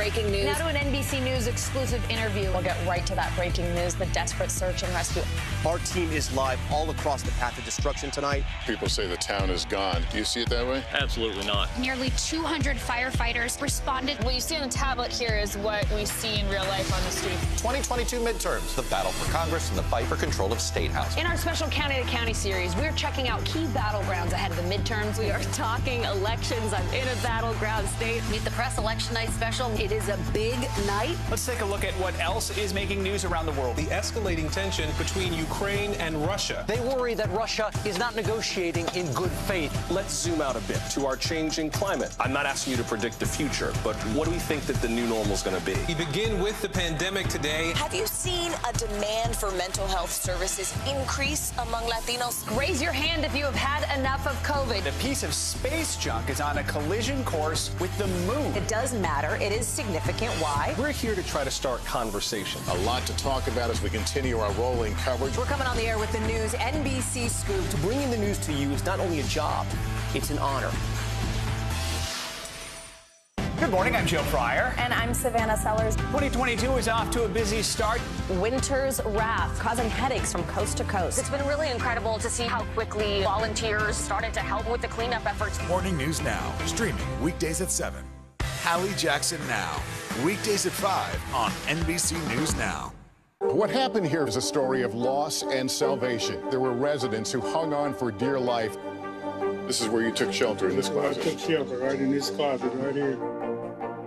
breaking news. Now to an NBC News exclusive interview. We'll get right to that breaking news, the desperate search and rescue. Our team is live all across the path of destruction tonight. People say the town is gone. Do you see it that way? Absolutely not. Nearly 200 firefighters responded. What you see on the tablet here is what we see in real life on the street. 2022 midterms, the battle for Congress and the fight for control of State House. In our special County to County series, we're checking out key battlegrounds ahead of the midterms. We are talking elections. I'm in a battleground state. Meet the Press Election Night special. It is a big night. Let's take a look at what else is making news around the world. The escalating tension between Ukraine and Russia. They worry that Russia is not negotiating in good faith. Let's zoom out a bit to our changing climate. I'm not asking you to predict the future, but what do we think that the new normal is going to be? We begin with the pandemic today. Have you seen a demand for mental health services increase among Latinos? Raise your hand if you have had enough of COVID. A piece of space junk is on a collision course with the moon. It does matter. It is significant. Why? We're here to try to start conversation. A lot to talk about as we continue our rolling coverage. We're coming on the air with the news. NBC Scoop. Bringing the news to you is not only a job, it's an honor. Good morning, I'm Joe Fryer. And I'm Savannah Sellers. 2022 is off to a busy start. Winter's wrath causing headaches from coast to coast. It's been really incredible to see how quickly volunteers started to help with the cleanup efforts. Morning News Now, streaming weekdays at 7. Hallie Jackson Now, weekdays at 5 on NBC News Now. What happened here is a story of loss and salvation. There were residents who hung on for dear life. This is where you took shelter, in this closet. I took shelter right in this closet right here.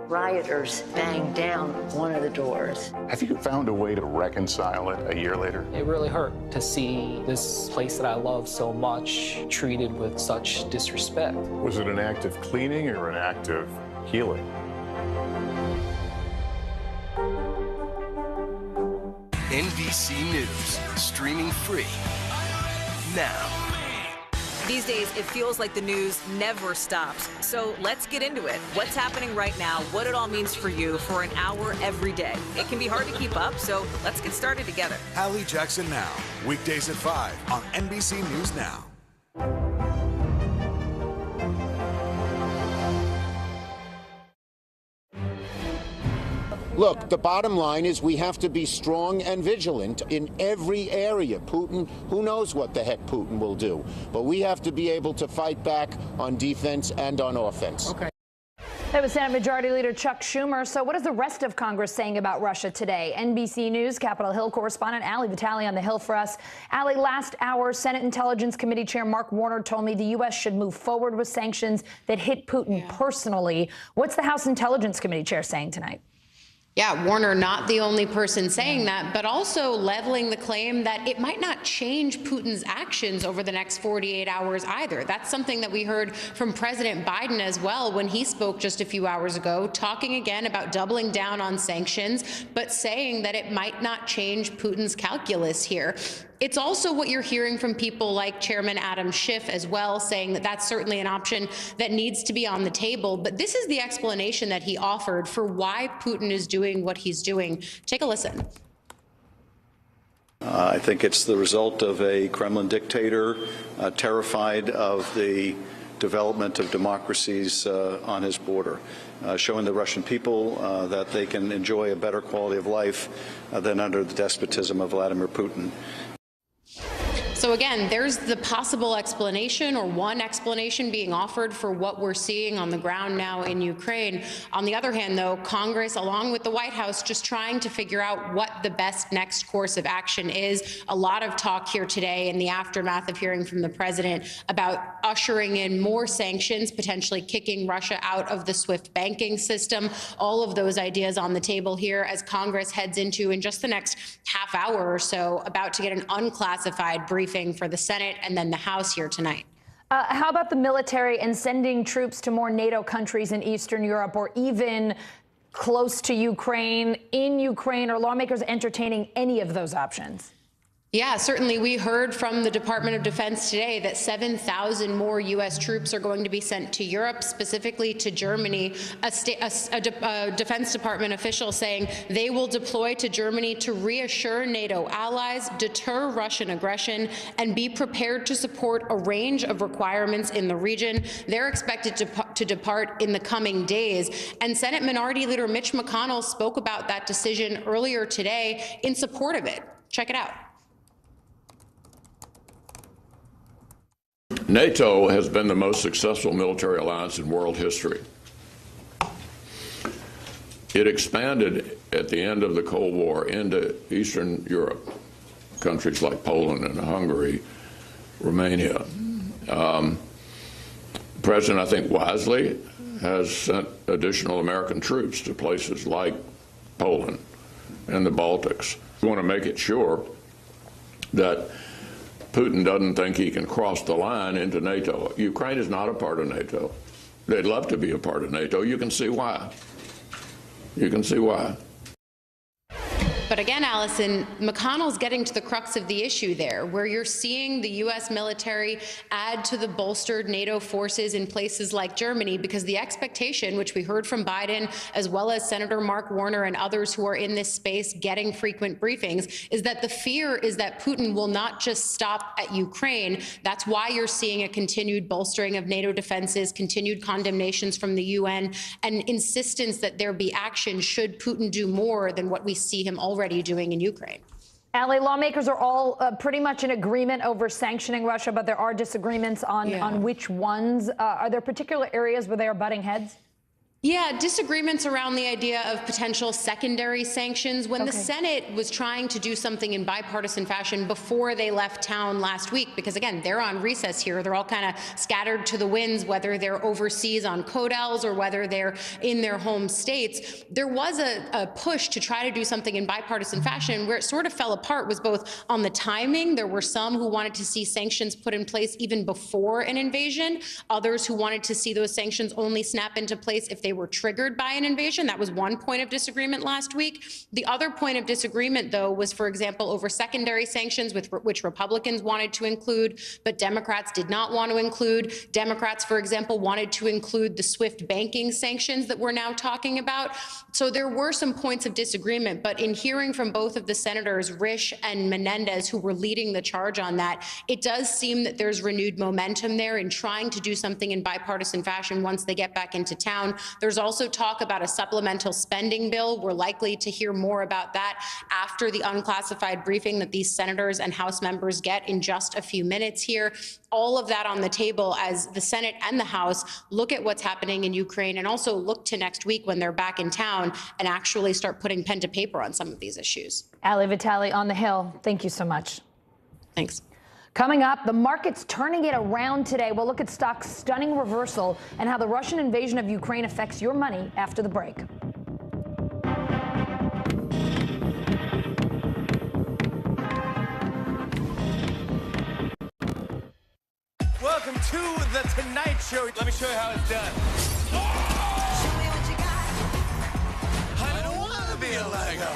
Rioters banged down one of the doors. Have you found a way to reconcile it a year later? It really hurt to see this place that I love so much treated with such disrespect. Was it an act of cleaning or an act of healing? NBC News, streaming free now. These days, it feels like the news never stops. So let's get into it. What's happening right now, what it all means for you for an hour every day. It can be hard to keep up, so let's get started together. Hallie Jackson Now, weekdays at 5 on NBC News Now. Look, the bottom line is we have to be strong and vigilant in every area. Putin, who knows what the heck Putin will do, but we have to be able to fight back on defense and on offense. Okay. That was Senate Majority Leader Chuck Schumer. So what is the rest of Congress saying about Russia today? NBC News Capitol Hill correspondent Allie Vitale on the Hill for us. Allie, last hour, Senate Intelligence Committee Chair Mark Warner told me the U.S. should move forward with sanctions that hit Putin personally. What's the House Intelligence Committee Chair saying tonight? Yeah, Warner not the only person saying that, but also leveling the claim that it might not change Putin's actions over the next 48 hours either. That's something that we heard from President Biden as well when he spoke just a few hours ago, talking again about doubling down on sanctions, but saying that it might not change Putin's calculus here. It's also what you're hearing from people like Chairman Adam Schiff as well, saying that that's certainly an option that needs to be on the table. But this is the explanation that he offered for why Putin is doing what he's doing. Take a listen. I think it's the result of a Kremlin dictator terrified of the development of democracies on his border, showing the Russian people that they can enjoy a better quality of life than under the despotism of Vladimir Putin. So again, there's the possible explanation, or one explanation being offered for what we're seeing on the ground now in Ukraine. On the other hand, though, Congress, along with the White House, just trying to figure out what the best next course of action is. A lot of talk here today in the aftermath of hearing from the president about ushering in more sanctions, potentially kicking Russia out of the SWIFT banking system. All of those ideas on the table here as Congress heads into, in just the next half hour or so, about to get an unclassified briefing for the Senate and then the House here tonight. How about the military and sending troops to more NATO countries in Eastern Europe or even close to Ukraine, in Ukraine? Are lawmakers entertaining any of those options? Yeah, certainly. We heard from the Department of Defense today that 7,000 more U.S. troops are going to be sent to Europe, specifically to Germany. A Defense Department official saying they will deploy to Germany to reassure NATO allies, deter Russian aggression, and be prepared to support a range of requirements in the region. They're expected to depart in the coming days. And Senate Minority Leader Mitch McConnell spoke about that decision earlier today in support of it. Check it out. NATO has been the most successful military alliance in world history. It expanded at the end of the Cold War into Eastern Europe, countries like Poland and Hungary, Romania. The President, I think wisely, has sent additional American troops to places like Poland and the Baltics. We want to make it sure that Putin doesn't think he can cross the line into NATO. Ukraine is not a part of NATO. They'd love to be a part of NATO. You can see why. You can see why. But again, Allison, McConnell's getting to the crux of the issue there, where you're seeing the U.S. military add to the bolstered NATO forces in places like Germany, because the expectation, which we heard from Biden, as well as Senator Mark Warner and others who are in this space getting frequent briefings, is that the fear is that Putin will not just stop at Ukraine. That's why you're seeing a continued bolstering of NATO defenses, continued condemnations from the UN, and insistence that there be action should Putin do more than what we see him already doing in Ukraine. Allie, lawmakers are all pretty much in agreement over sanctioning Russia, but there are disagreements on which ones. Are there particular areas where they are butting heads? Yeah, disagreements around the idea of potential secondary sanctions. When the Senate was trying to do something in bipartisan fashion before they left town last week, because again, they're on recess here. They're all kind of scattered to the winds, whether they're overseas on CODELs or whether they're in their home states. There was a push to try to do something in bipartisan fashion. Where it sort of fell apart was both on the timing. There were some who wanted to see sanctions put in place even before an invasion. Others who wanted to see those sanctions only snap into place if they were triggered by an invasion. That was one point of disagreement last week. The other point of disagreement, though, was, for example, over secondary sanctions, which Republicans wanted to include, but Democrats did not want to include. Democrats, for example, wanted to include the SWIFT banking sanctions that we're now talking about. So there were some points of disagreement, but in hearing from both of the senators, Risch and Menendez, who were leading the charge on that, it does seem that there's renewed momentum there in trying to do something in bipartisan fashion once they get back into town. There's also talk about a supplemental spending bill. We're likely to hear more about that after the unclassified briefing that these senators and House members get in just a few minutes here. All of that on the table as the Senate and the House look at what's happening in Ukraine and also look to next week when they're back in town and actually start putting pen to paper on some of these issues. Allie Vitale on the Hill, thank you so much. Thanks. Coming up, the market's turning it around today. We'll look at stocks' stunning reversal and how the Russian invasion of Ukraine affects your money after the break. Welcome to the Tonight Show. Let me show you how it's done. Show me what you got. I don't want to be a Lego.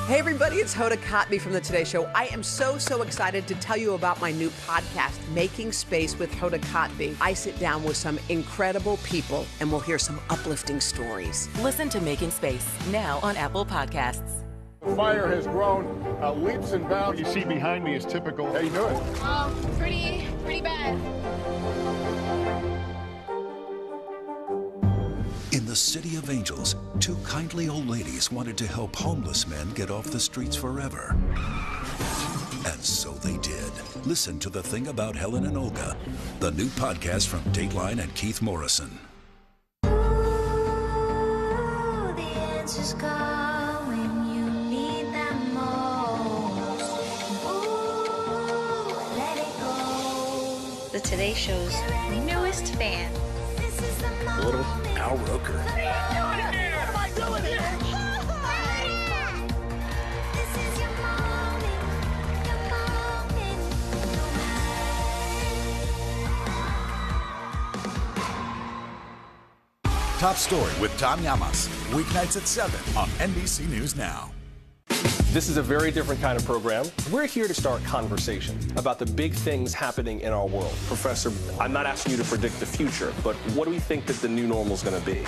Hey everybody, it's Hoda Kotb from the Today Show. I am so excited to tell you about my new podcast, Making Space with Hoda Kotb. I sit down with some incredible people and we'll hear some uplifting stories. Listen to Making Space now on Apple Podcasts. The fire has grown leaps and bounds. What you see behind me is typical. How you doing? Oh, pretty bad. In the City of Angels, two kindly old ladies wanted to help homeless men get off the streets forever. And so they did. Listen to The Thing About Helen and Olga, the new podcast from Dateline and Keith Morrison. Ooh, the answers come when you need them most. Ooh, let it go. The Today Show's newest fan. A little Al Roker. What am I doing here? This is your moment, Top Story with Tom Llamas, weeknights at 7 on NBC News Now. This is a very different kind of program. We're here to start conversation about the big things happening in our world. Professor, I'm not asking you to predict the future, but what do we think that the new normal is going to be?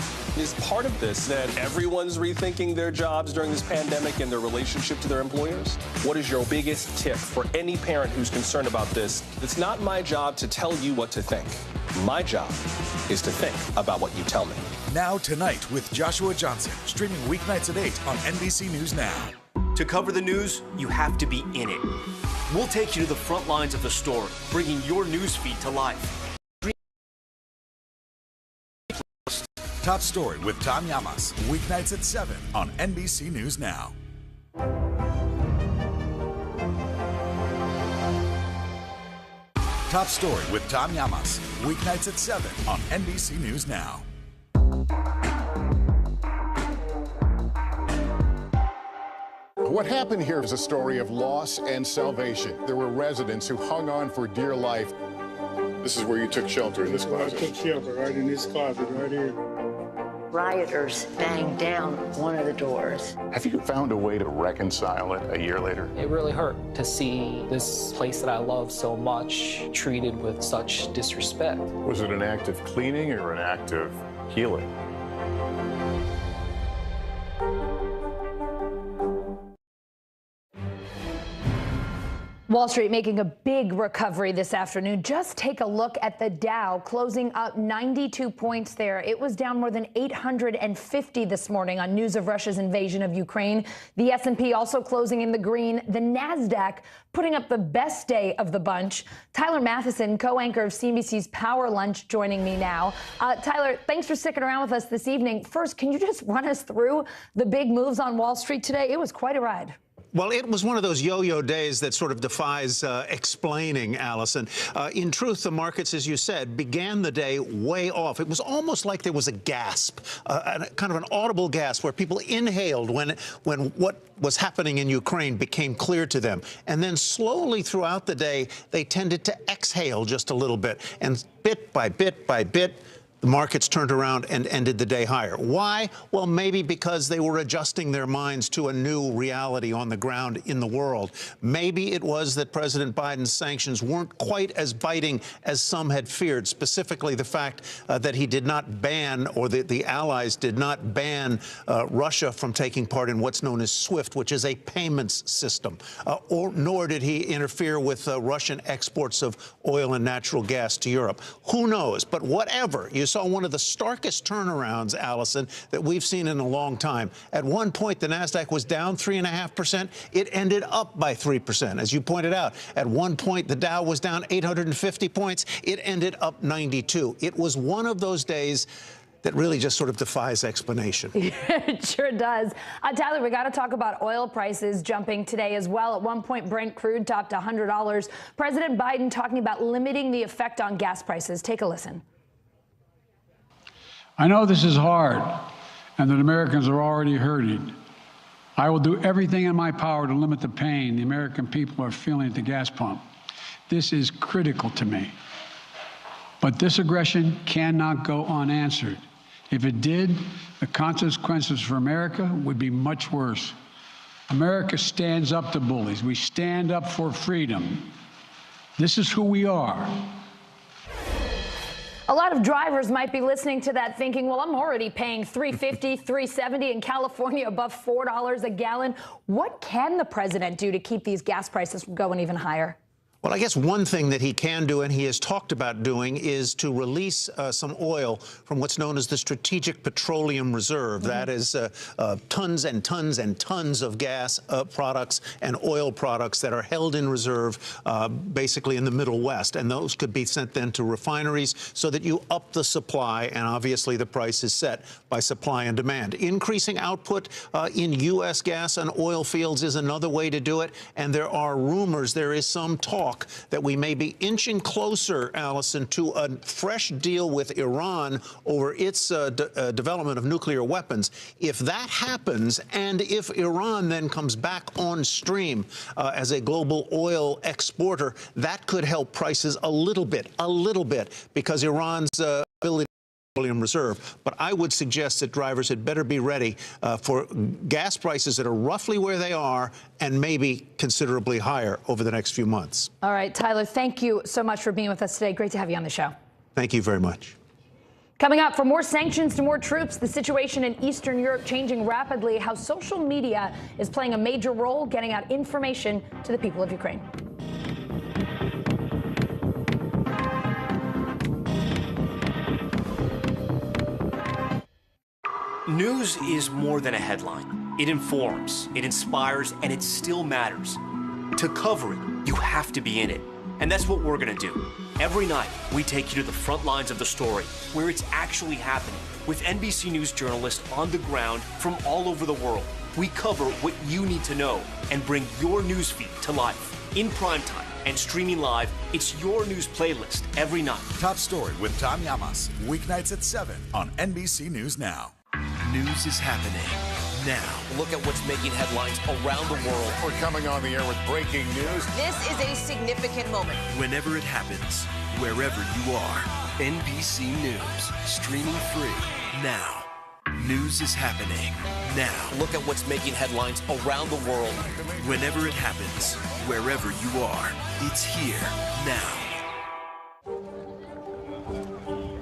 Is part of this that everyone's rethinking their jobs during this pandemic and their relationship to their employers? What is your biggest tip for any parent who's concerned about this? It's not my job to tell you what to think. My job is to think about what you tell me. Now Tonight with Joshua Johnson, streaming weeknights at 8 on NBC News Now. To cover the news, you have to be in it. We'll take you to the front lines of the story, bringing your news feed to life. Top Story with Tom Llamas, weeknights at 7 on NBC News Now. Top Story with Tom Llamas, weeknights at 7 on NBC News Now. What happened here is a story of loss and salvation. There were residents who hung on for dear life. This is where you took shelter, in this closet. I took shelter right in this closet right here. Rioters banged down one of the doors. Have you found a way to reconcile it a year later? It really hurt to see this place that I love so much treated with such disrespect. Was it an act of cleaning or an act of healing? Wall Street making a big recovery this afternoon. Just take a look at the Dow closing up 92 points there. It was down more than 850 this morning on news of Russia's invasion of Ukraine. The S&P also closing in the green. The Nasdaq putting up the best day of the bunch. Tyler Matheson, co-anchor of CNBC's Power Lunch, joining me now. Tyler, thanks for sticking around with us this evening. First, can you just run us through the big moves on Wall Street today? It was quite a ride. Well, it was one of those yo-yo days that sort of defies explaining, Allison. In truth, the markets, as you said, began the day way off. It was almost like there was a gasp, kind of an audible gasp where people inhaled when what was happening in Ukraine became clear to them. And then slowly throughout the day, they tended to exhale just a little bit. And bit by bit by bit, the markets turned around and ended the day higher. Why? Well, maybe because they were adjusting their minds to a new reality on the ground in the world. Maybe it was that President Biden's sanctions weren't quite as biting as some had feared, specifically the fact that he did not ban, or the allies did not ban Russia from taking part in what's known as SWIFT, which is a payments system, nor did he interfere with Russian exports of oil and natural gas to Europe. Who knows? But whatever, you saw one of the starkest turnarounds, Allison, that we've seen in a long time. At one point, the Nasdaq was down 3.5%. It ended up by 3%. As you pointed out, at one point, the Dow was down 850 points. It ended up 92. It was one of those days that really just sort of defies explanation. It sure does. Tyler, we got to talk about oil prices jumping today as well. At one point, Brent crude topped $100. President Biden talking about limiting the effect on gas prices. Take a listen. I know this is hard and that Americans are already hurting. I will do everything in my power to limit the pain the American people are feeling at the gas pump. This is critical to me. But this aggression cannot go unanswered. If it did, the consequences for America would be much worse. America stands up to bullies. We stand up for freedom. This is who we are. A lot of drivers might be listening to that thinking, well, I'm already paying $3.50, $3.70 in California, above $4 a gallon. What can the president do to keep these gas prices from going even higher? Well, I guess one thing that he can do, and he has talked about doing, is to release some oil from what's known as the Strategic Petroleum Reserve. That is tons and tons and tons of gas products and oil products that are held in reserve basically in the Middle West. And those could be sent then to refineries so that you up the supply, and obviously the price is set by supply and demand. Increasing output in U.S. gas and oil fields is another way to do it. And there are rumors, there is some talk that we may be inching closer, Allison, to a fresh deal with Iran over its development of nuclear weapons. If that happens, and if Iran then comes back on stream as a global oil exporter, that could help prices a little bit, because Iran's ability reserve. But I would suggest that drivers had better be ready for gas prices that are roughly where they are and maybe considerably higher over the next few months. All right, Tyler, thank you so much for being with us today. Great to have you on the show. Thank you very much. Coming up, from more sanctions to more troops, the situation in Eastern Europe changing rapidly, how social media is playing a major role getting out information to the people of Ukraine. News is more than a headline. It informs, it inspires, and it still matters. To cover it, you have to be in it. And that's what we're going to do. Every night, we take you to the front lines of the story, where it's actually happening, with NBC News journalists on the ground from all over the world. We cover what you need to know and bring your newsfeed to life. In primetime and streaming live, it's your news playlist every night. Top Story with Tom Llamas, weeknights at 7 on NBC News Now. News is happening now. Look at what's making headlines around the world. We're coming on the air with breaking news. This is a significant moment. Whenever it happens, wherever you are, NBC News, streaming free now. News is happening now. Look at what's making headlines around the world. Whenever it happens, wherever you are, it's here now.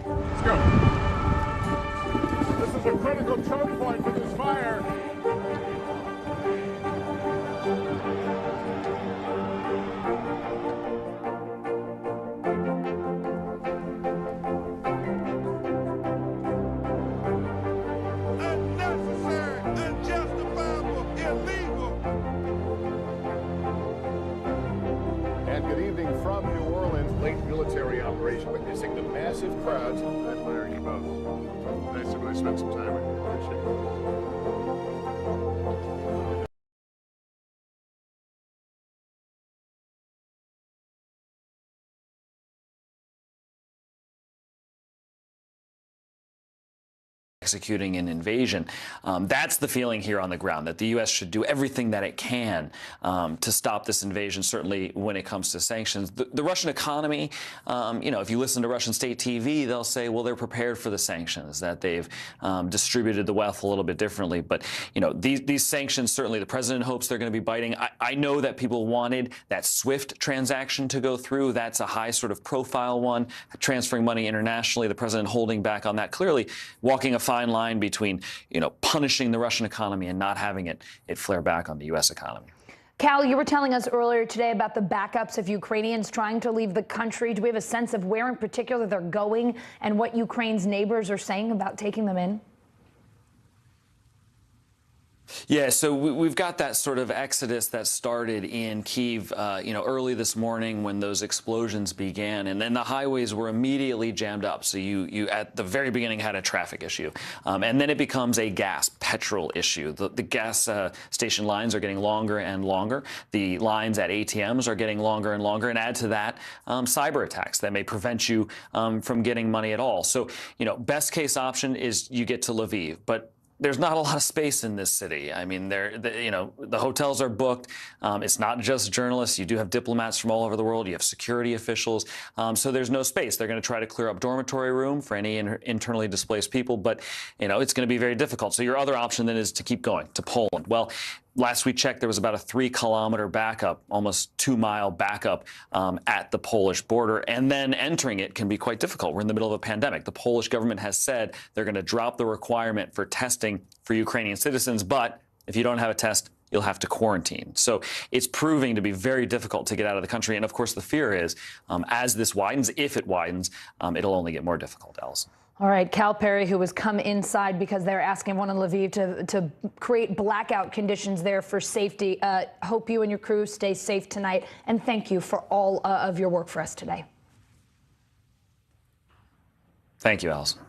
Let's go. This is a critical choke point for this fire. Unnecessary, unjustifiable, illegal. And good evening from New Orleans. Late military operation witnessing the massive crowds. I admire you both. Nice to really spend some time with you. Appreciate it. Executing an invasion. That's the feeling here on the ground, that the U.S. should do everything that it can to stop this invasion, certainly when it comes to sanctions. The Russian economy, if you listen to Russian state TV, they'll say, well, they're prepared for the sanctions, that they've distributed the wealth a little bit differently. But, these sanctions, certainly the president hopes they're going to be biting. I know that people wanted that SWIFT transaction to go through. That's a high sort of profile one, transferring money internationally, the president holding back on that, clearly walking a fine line between, punishing the Russian economy and not having it flare back on the U.S. economy. Cal, you were telling us earlier today about the backups of Ukrainians trying to leave the country. Do we have a sense of where in particular they're going and what Ukraine's neighbors are saying about taking them in? Yeah, so we've got that sort of exodus that started in Kyiv, early this morning when those explosions began, and then the highways were immediately jammed up. So you at the very beginning had a traffic issue, and then it becomes a petrol issue. The gas station lines are getting longer and longer. The lines at ATMs are getting longer and longer, and add to that cyber attacks that may prevent you from getting money at all. So, best case option is you get to Lviv, but there's not a lot of space in this city. I mean, the hotels are booked. It's not just journalists. You do have diplomats from all over the world. You have security officials. So there's no space. They're going to try to clear up dormitory room for any internally displaced people, but it's going to be very difficult. So your other option then is to keep going to Poland. Well, last we checked, there was about a 3-kilometer backup, almost 2-mile backup at the Polish border. And then entering it can be quite difficult. We're in the middle of a pandemic. The Polish government has said they're going to drop the requirement for testing for Ukrainian citizens. But if you don't have a test, you'll have to quarantine. So it's proving to be very difficult to get out of the country. And of course, the fear is as this widens, if it widens, it'll only get more difficult, Allison. All right, Cal Perry, who has come inside because they're asking everyone in Lviv to create blackout conditions there for safety. Hope you and your crew stay safe tonight, and thank you for all of your work for us today. Thank you, Allison.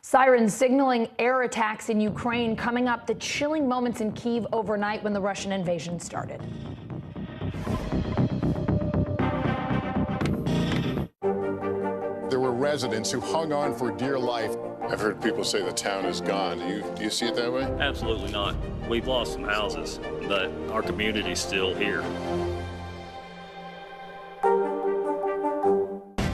Sirens signaling air attacks in Ukraine coming up, the chilling moments in Kyiv overnight when the Russian invasion started. There were residents who hung on for dear life. I've heard people say the town is gone. Do you see it that way? Absolutely not. We've lost some houses, but our community's still here.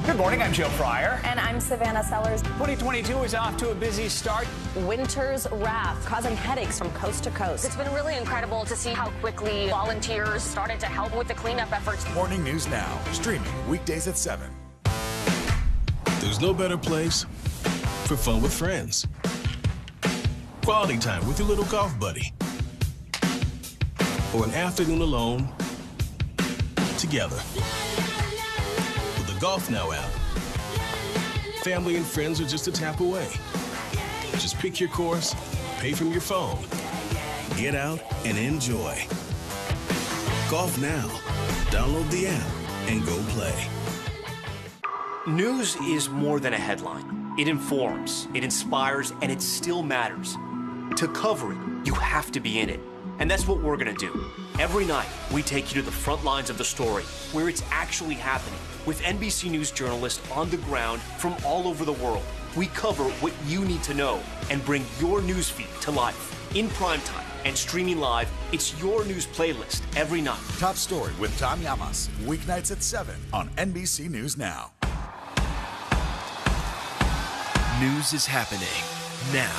Good morning, I'm Joe Fryer. And I'm Savannah Sellers. 2022 is off to a busy start. Winter's wrath causing headaches from coast to coast. It's been really incredible to see how quickly volunteers started to help with the cleanup efforts. Morning News Now, streaming weekdays at 7. There's no better place for fun with friends. Quality time with your little golf buddy. Or an afternoon alone together. With the Golf Now app, family and friends are just a tap away. Just pick your course, pay from your phone, get out and enjoy. Golf Now. Download the app and go play. News is more than a headline. It informs, it inspires, and it still matters. To cover it, you have to be in it. And that's what we're going to do. Every night, we take you to the front lines of the story, where it's actually happening, with NBC News journalists on the ground from all over the world. We cover what you need to know and bring your newsfeed to life. In primetime and streaming live, it's your news playlist every night. Top Story with Tom Llamas, weeknights at 7 on NBC News Now. News is happening now.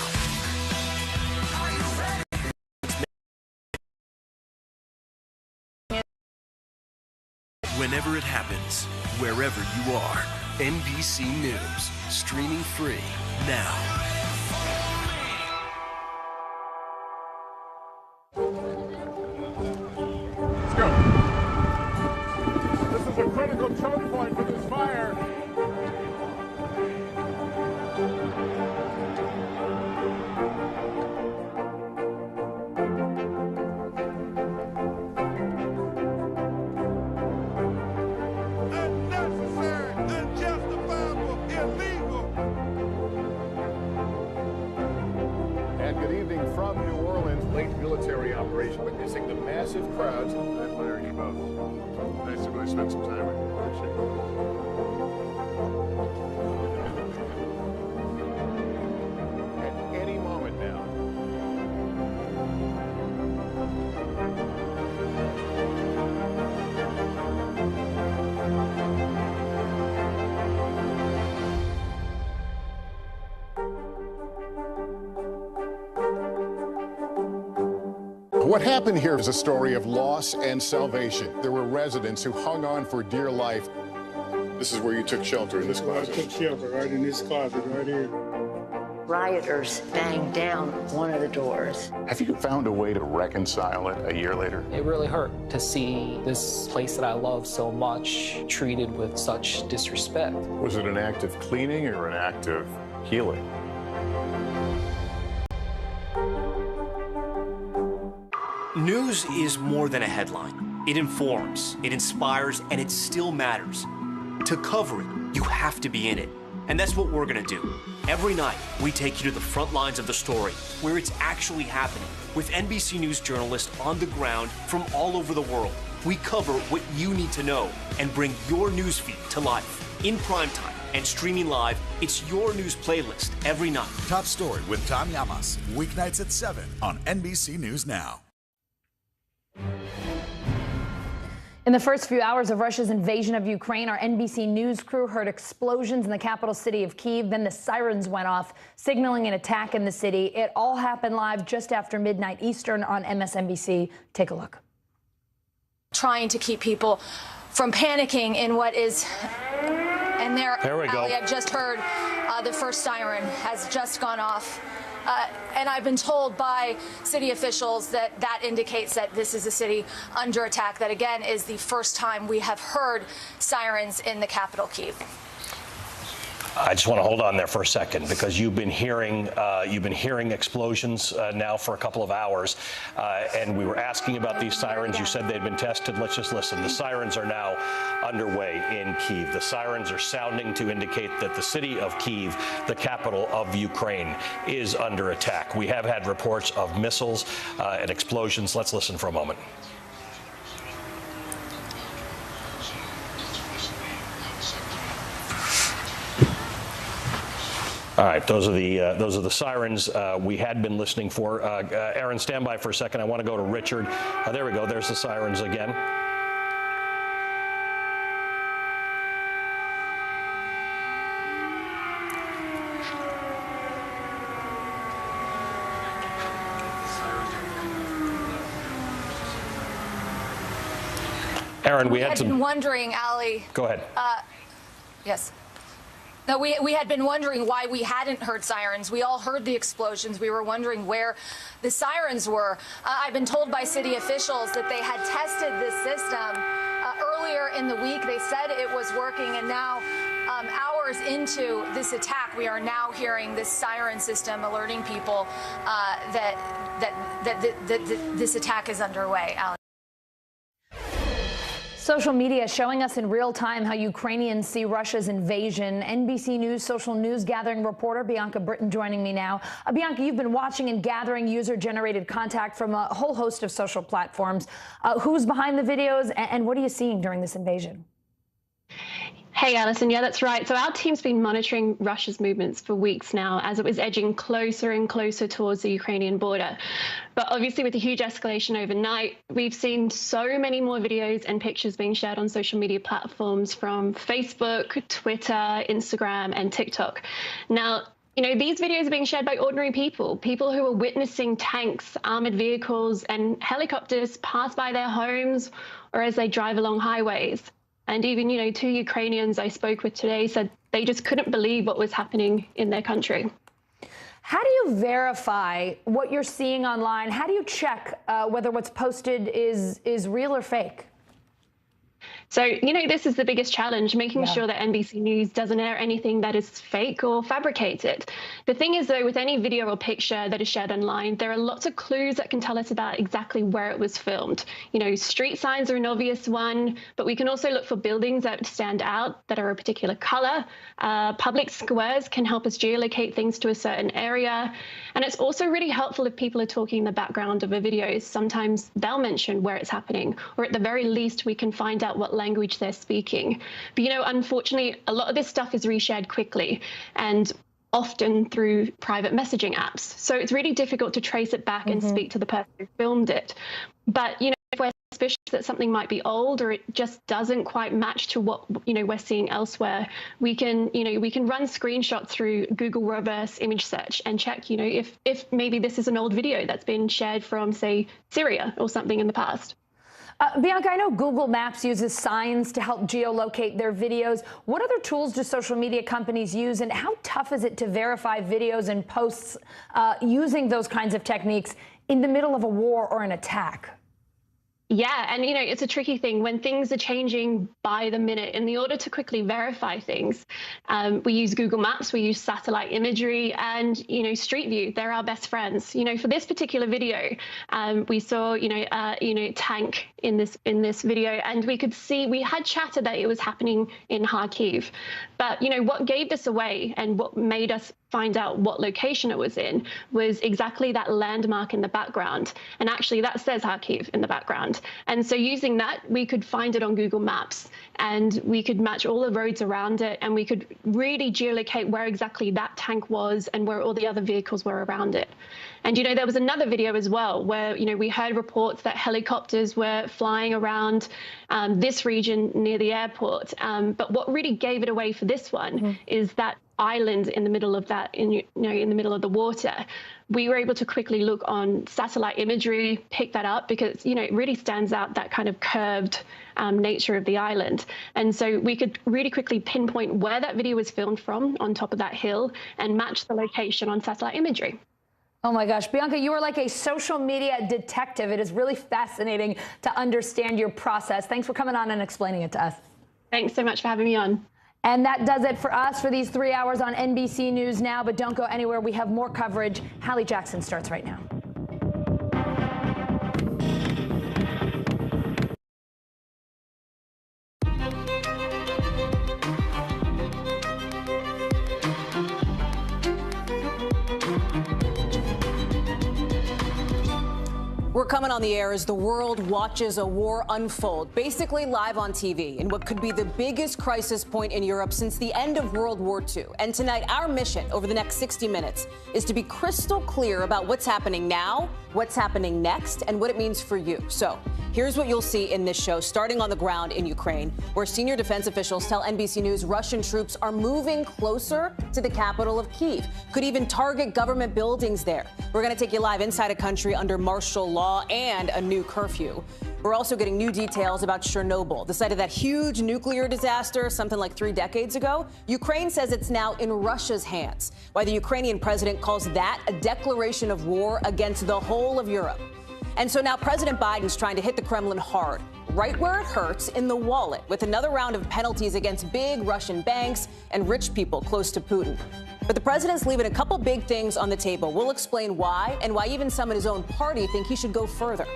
Whenever it happens, wherever you are, NBC News, streaming free now. Let's go. This is a critical choke point for this fire. From New Orleans, late military operation witnessing the massive crowds. I admire you both. Nice to really spend some time with you. Appreciate it. At any moment now. What happened here is a story of loss and salvation. There were residents who hung on for dear life. This is where you took shelter, in this closet. I took shelter right in this closet right here. Rioters banged down one of the doors. Have you found a way to reconcile it a year later? It really hurt to see this place that I love so much treated with such disrespect. Was it an act of cleaning or an act of healing? News is more than a headline. It informs, it inspires, and it still matters. To cover it, you have to be in it. And that's what we're going to do. Every night, we take you to the front lines of the story, where it's actually happening, with NBC News journalists on the ground from all over the world. We cover what you need to know and bring your newsfeed to life. In primetime and streaming live, it's your news playlist every night. Top Story with Tom Llamas, weeknights at 7 on NBC News Now. In the first few hours of Russia's invasion of Ukraine, our NBC News crew heard explosions in the capital city of Kyiv. Then the sirens went off, signaling an attack in the city. It all happened live just after midnight Eastern on MSNBC. Take a look. Trying to keep people from panicking in what is, and there we go. I just heard the first siren has just gone off. And I've been told by city officials that that indicates that this is a city under attack. That, again, is the first time we have heard sirens in the capital, Kyiv. I just want to hold on there for a second, because you've been hearing explosions now for a couple of hours, and we were asking about these sirens. You said they'd been tested. Let's just listen. The sirens are now underway in Kyiv. The sirens are sounding to indicate that the city of Kyiv, the capital of Ukraine, is under attack. We have had reports of missiles and explosions. Let's listen for a moment. All right, those are the sirens we had been listening for. Aaron, stand by for a second. I want to go to Richard. There we go. There's the sirens again. Aaron, we had been wondering, Ali. Go ahead. Yes. No, we had been wondering why we hadn't heard sirens. We all heard the explosions. We were wondering where the sirens were. I've been told by city officials that they had tested this system earlier in the week. They said it was working, and now hours into this attack, we are now hearing this siren system alerting people that this attack is underway. Ali. Social media showing us in real time how Ukrainians see Russia's invasion. NBC News social news gathering reporter Bianca Britton joining me now. Bianca, you've been watching and gathering user-generated contact from a whole host of social platforms. Who's behind the videos, and what are you seeing during this invasion? Hey, Alison. Yeah, that's right. So our team's been monitoring Russia's movements for weeks now as it was edging closer and closer towards the Ukrainian border. But obviously with the huge escalation overnight, we've seen so many more videos and pictures being shared on social media platforms from Facebook, Twitter, Instagram, and TikTok. Now, you know, these videos are being shared by ordinary people who are witnessing tanks, armored vehicles, and helicopters pass by their homes or as they drive along highways. And even, you know, 2 Ukrainians I spoke with today said they just couldn't believe what was happening in their country. How do you verify what you're seeing online? How do you check whether what's posted is real or fake? So, you know, this is the biggest challenge, making sure that NBC News doesn't air anything that is fake or fabricated. The thing is, though, with any video or picture that is shared online, there are lots of clues that can tell us about exactly where it was filmed. You know, street signs are an obvious one, but we can also look for buildings that stand out, that are a particular color. Public squares can help us geolocate things to a certain area. And it's also really helpful if people are talking in the background of a video. Sometimes they'll mention where it's happening, or at the very least, we can find out what language they're speaking. But, you know, unfortunately, a lot of this stuff is reshared quickly and often through private messaging apps. So it's really difficult to trace it back and speak to the person who filmed it. But, you know, if we're suspicious that something might be old or it just doesn't quite match to what, you know, we're seeing elsewhere, we can, you know, we can run screenshots through Google reverse image search and check, you know, if maybe this is an old video that's been shared from, say, Syria or something in the past. Bianca, I know Google Maps uses signs to help geolocate their videos. What other tools do social media companies use, and how tough is it to verify videos and posts using those kinds of techniques in the middle of a war or an attack? Yeah, and you know, it's a tricky thing when things are changing by the minute. In the order to quickly verify things, we use Google Maps, we use satellite imagery, and you know, Street View. They're our best friends. You know, for this particular video, we saw tank in this video, and we could see we had chatter that it was happening in Kharkiv, but you know what gave this away and what made us find out what location it was in was exactly that landmark in the background. And actually that says Kharkiv in the background. And so using that, we could find it on Google Maps and we could match all the roads around it. And we could really geolocate where exactly that tank was and where all the other vehicles were around it. And, you know, there was another video as well where, you know, we heard reports that helicopters were flying around this region near the airport. But what really gave it away for this one is that island in the middle of that, in the middle of the water. We were able to quickly look on satellite imagery, pick that up because, you know, it really stands out that kind of curved nature of the island. And so we could really quickly pinpoint where that video was filmed from on top of that hill and match the location on satellite imagery. Oh my gosh, Bianca, you are like a social media detective. It is really fascinating to understand your process. Thanks for coming on and explaining it to us. Thanks so much for having me on. And that does it for us for these 3 hours on NBC News Now. But don't go anywhere. We have more coverage. Hallie Jackson starts right now. We're coming on the air as the world watches a war unfold, basically live on TV, in what could be the biggest crisis point in Europe since the end of World War II. And tonight, our mission over the next 60 minutes is to be crystal clear about what's happening now, what's happening next, and what it means for you. So here's what you'll see in this show, starting on the ground in Ukraine, where senior defense officials tell NBC News Russian troops are moving closer to the capital of Kyiv, could even target government buildings there. We're going to take you live inside a country under martial law, law and a new curfew. We're also getting new details about Chernobyl, the site of that huge nuclear disaster something like 3 decades ago. Ukraine says it's now in Russia's hands, while the Ukrainian president calls that a declaration of war against the whole of Europe. And so now President Biden's trying to hit the Kremlin hard, right where it hurts, in the wallet, with another round of penalties against big Russian banks and rich people close to Putin. But the president's leaving a couple big things on the table. We'll explain why, and why even some in his own party think he should go further.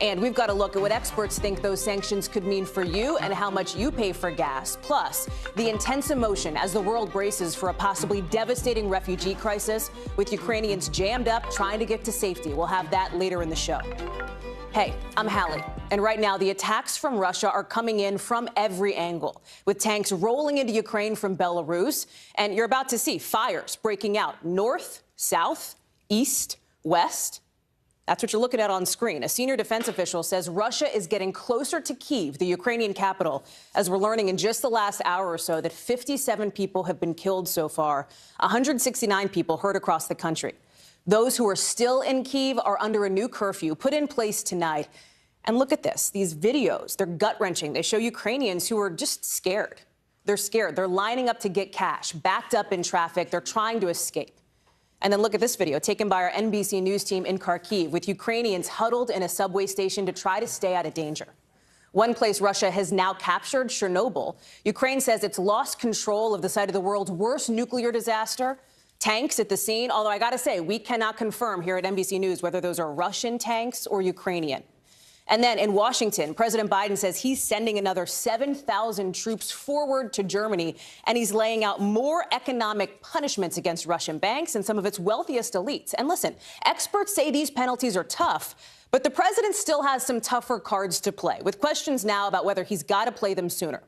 And we've got to look at what experts think those sanctions could mean for you and how much you pay for gas. Plus, the intense emotion as the world braces for a possibly devastating refugee crisis, with Ukrainians jammed up trying to get to safety. We'll have that later in the show. Hey, I'm Hallie, and right now the attacks from Russia are coming in from every angle, with tanks rolling into Ukraine from Belarus, and you're about to see fires breaking out north, south, east, west. That's what you're looking at on screen. A senior defense official says Russia is getting closer to Kyiv, the Ukrainian capital, as we're learning in just the last hour or so that 57 people have been killed so far, 169 people hurt across the country. Those who are still in Kyiv are under a new curfew put in place tonight. And look at this. These videos, they're gut-wrenching. They show Ukrainians who are just scared. They're scared. They're lining up to get cash, backed up in traffic. They're trying to escape. And then look at this video taken by our NBC News team in Kharkiv, with Ukrainians huddled in a subway station to try to stay out of danger. One place Russia has now captured, Chernobyl. Ukraine says it's lost control of the site of the world's worst nuclear disaster. Tanks at the scene, although I got to say, we cannot confirm here at NBC News whether those are Russian tanks or Ukrainian. And then in Washington, President Biden says he's sending another 7,000 troops forward to Germany, and he's laying out more economic punishments against Russian banks and some of its wealthiest elites. And listen, experts say these penalties are tough, but the president still has some tougher cards to play, with questions now about whether he's got to play them sooner.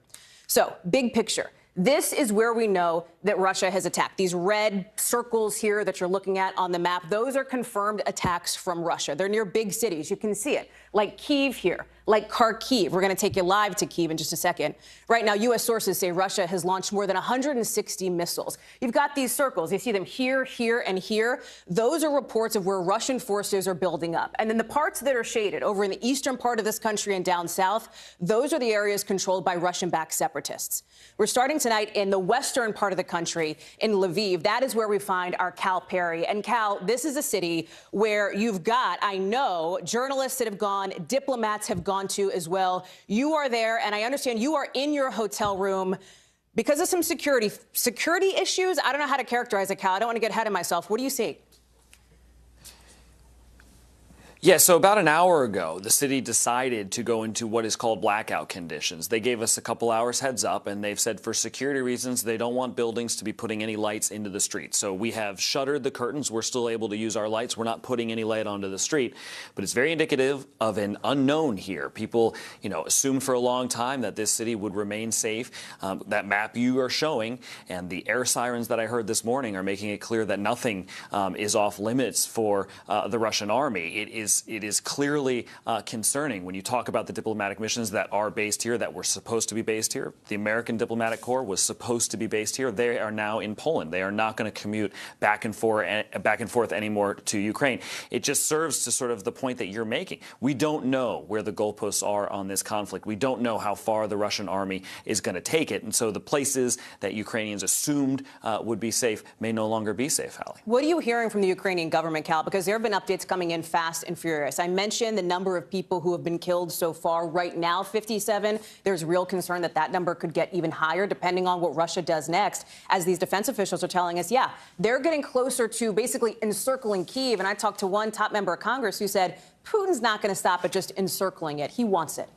So, big picture. This is where we know that Russia has attacked. These red circles here that you're looking at on the map, those are confirmed attacks from Russia. They're near big cities. You can see it, like Kyiv here, like Kharkiv. We're going to take you live to Kyiv in just a second. Right now, U.S. sources say Russia has launched more than 160 missiles. You've got these circles. You see them here, here, and here. Those are reports of where Russian forces are building up. And then the parts that are shaded over in the eastern part of this country and down south, those are the areas controlled by Russian-backed separatists. We're starting tonight in the western part of the country, in Lviv. That is where we find our Cal Perry. And Cal, this is a city where you've got, I know, journalists that have gone, diplomats have gone to as well. You are there, and I understand you are in your hotel room because of some security issues. I don't know how to characterize it, Cal. I don't want to get ahead of myself. What do you see? Yeah, so about an hour ago, the city decided to go into what is called blackout conditions. They gave us a couple hours heads up, and they've said for security reasons, they don't want buildings to be putting any lights into the street. So we have shuttered the curtains. We're still able to use our lights. We're not putting any light onto the street. But it's very indicative of an unknown here. People, assumed for a long time that this city would remain safe. That map you are showing and the air sirens that I heard this morning are making it clear that nothing is off limits for the Russian army. It is clearly concerning when you talk about the diplomatic missions that are based here, that were supposed to be based here. The American Diplomatic Corps was supposed to be based here. They are now in Poland. They are not going to commute back and forth anymore to Ukraine. It just serves to sort of the point that you're making. We don't know where the goalposts are on this conflict. We don't know how far the Russian army is going to take it. And so the places that Ukrainians assumed would be safe may no longer be safe, Hallie. What are you hearing from the Ukrainian government, Cal? Because there have been updates coming in fast and furious. I mentioned the number of people who have been killed so far. Right now, 57. There's real concern that that number could get even higher depending on what Russia does next. As these defense officials are telling us, yeah, they're getting closer to basically encircling Kyiv. And I talked to one top member of Congress who said Putin's not going to stop at just encircling it. He wants it.